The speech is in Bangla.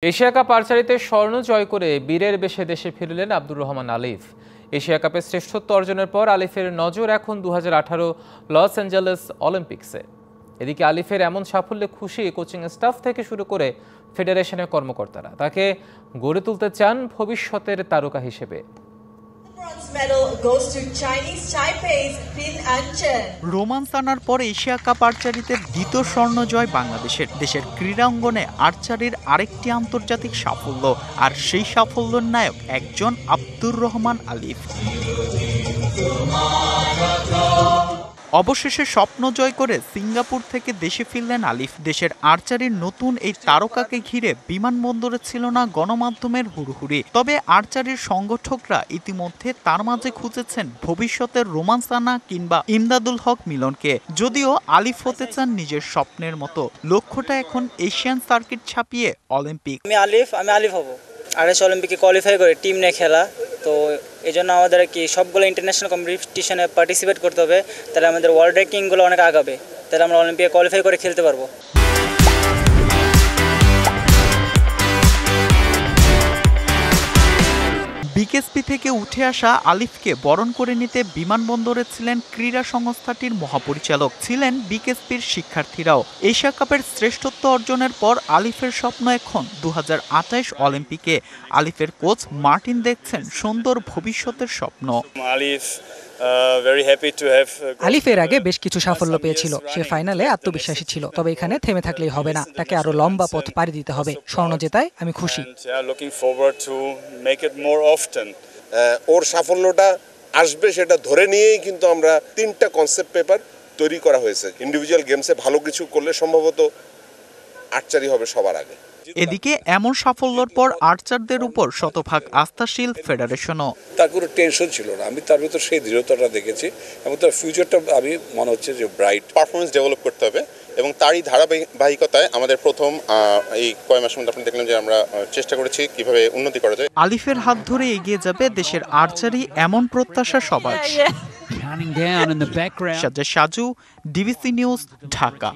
এশিয়া কাপ আর্চারিতে স্বর্ণ জয় করে বীরের বেশে দেশে ফিরলেন আব্দুর রহমান আলিফ। এশিয়া কাপে শ্রেষ্ঠত্ব অর্জনের পর আলিফের নজর এখন 2018 লস অ্যাঞ্জেলেস অলিম্পিক্সে। এদিকে আলিফের এমন সাফল্যে খুশি কোচিং স্টাফ থেকে শুরু করে ফেডারেশনের কর্মকর্তারা। তাকে গড়ে তুলতে চান ভবিষ্যতের তারকা হিসেবে। রোমান্স আনার পর এশিয়া কাপ আর্চারিতে দ্বিতীয় স্বর্ণ জয় বাংলাদেশের। দেশের ক্রীড়া অঙ্গনে আর্চারির আরেকটি আন্তর্জাতিক সাফল্য, আর সেই সাফল্যের নায়ক একজন আব্দুর রহমান আলিফ। অবশেষে স্বপ্ন জয় করে সিঙ্গাপুর থেকে দেশে ফিরলেন আলিফ। দেশের আর্চারির নতুন এই তারকাকে ঘিরে বিমানবন্দরে ছিল না গণমাধ্যমের হুড়োহুড়ি। তবে আর্চারির সংগঠকরা ইতিমধ্যে তার মাঝে খুঁজেছেন ভবিষ্যতের রোমান্স আনা কিংবা ইমদাদুল হক মিলনকে। যদিও আলিফ হতে চান নিজের স্বপ্নের মতো। লক্ষ্যটা এখন এশিয়ান সার্কিট ছাপিয়ে অলিম্পিক। আমি আলিফ হব। আরএস অলিম্পিকে কোয়ালিফাই করে টিম নিয়ে খেলা, তো এই জন্য আমাদের কি সবগুলো ইন্টারন্যাশনাল কম্পিটিশনে পার্টিসিপেট করতে হবে। তাহলে আমাদের ওয়ার্ল্ড র্যাঙ্কিংগুলো অনেক আগাবে, তাহলে আমরা অলিম্পিকে কোয়ালিফাই করে খেলতে পারবো। বিকেএসপি থেকে উঠে আসা আলিফকে বরণ করে নিতে বিমানবন্দরে ছিলেন ক্রীড়া সংস্থাটির মহাপরিচালক, ছিলেন বিকেএসপির শিক্ষার্থীরাও। এশিয়া কাপের শ্রেষ্ঠত্ব অর্জনের পর আলিফের স্বপ্ন এখন 2028 অলিম্পিকে। আলিফের কোচ মার্টিন দেখছেন সুন্দর ভবিষ্যতের স্বপ্ন। আলিফের আগে বেশ কিছু সাফল্য পেয়েছিল, সে ফাইনালে আত্মবিশ্বাসী ছিল। তবে এখানে থেমে থাকলেই হবে না, তাকে আরো লম্বা পথ পাড়ি দিতে হবে। স্বর্ণ জেতায় আমি খুশি। ওর সাফল্যটা আসবে সেটা ধরে নিয়েই কিন্তু আমরা 3টা কনসেপ্ট পেপার তৈরি করা হয়েছে। ইন্ডিভিজুয়াল গেমসে ভালো কিছু করলে সম্ভবত আর্চারি হবে সবার আগে। এদিকে এমন সাফল্যের পর আর্চারদের উপর শতভাগ আস্থাশীল ফেডারেশনও। তার কোনো টেনশন ছিল না, আমি তার ভিতর সেই দৃঢ়তাটা দেখেছি এবং তার ফিউচারটা আমি মনে হচ্ছে যে ব্রাইট। পারফরমেন্স ডেভেলপ করতে হবে এবং তারই ধারাবাহিকতায় আমাদের প্রথম এই কয় মাসের মধ্যে আপনি দেখলেন যে আমরা চেষ্টা করেছি কিভাবে উন্নতি করা যায়। আলিফের হাত ধরে এগিয়ে যাবে দেশের আর্চারি, এমন প্রত্যাশা সবার। Saju, DBC news, Dhaka.